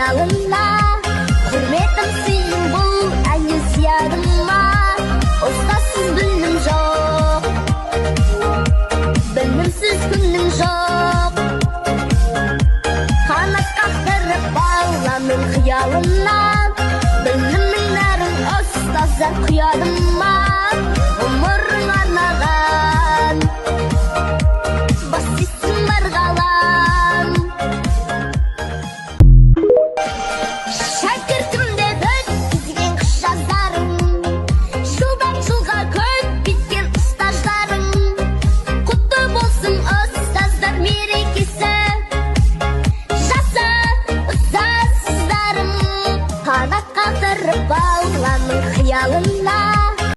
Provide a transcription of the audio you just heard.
қиялына, құрметім сыйым бұл әнге сиядыма. Ұстасыз білім жоқ, білімсіз күнім жоқ. Қанат қақтырып баланың қиялына, білімнің нәрін ұстаздар құядыма. Ғұмырың арнаған бассың бар қалам. Шәкіртімде өткізген қыс жаздарың, жылдан жылға көп кеткен ұстаздарың. Құтты болсын ұстаздар мерекесі, жаса ұстаздарың. Қанат қақтырып баланың қиялына,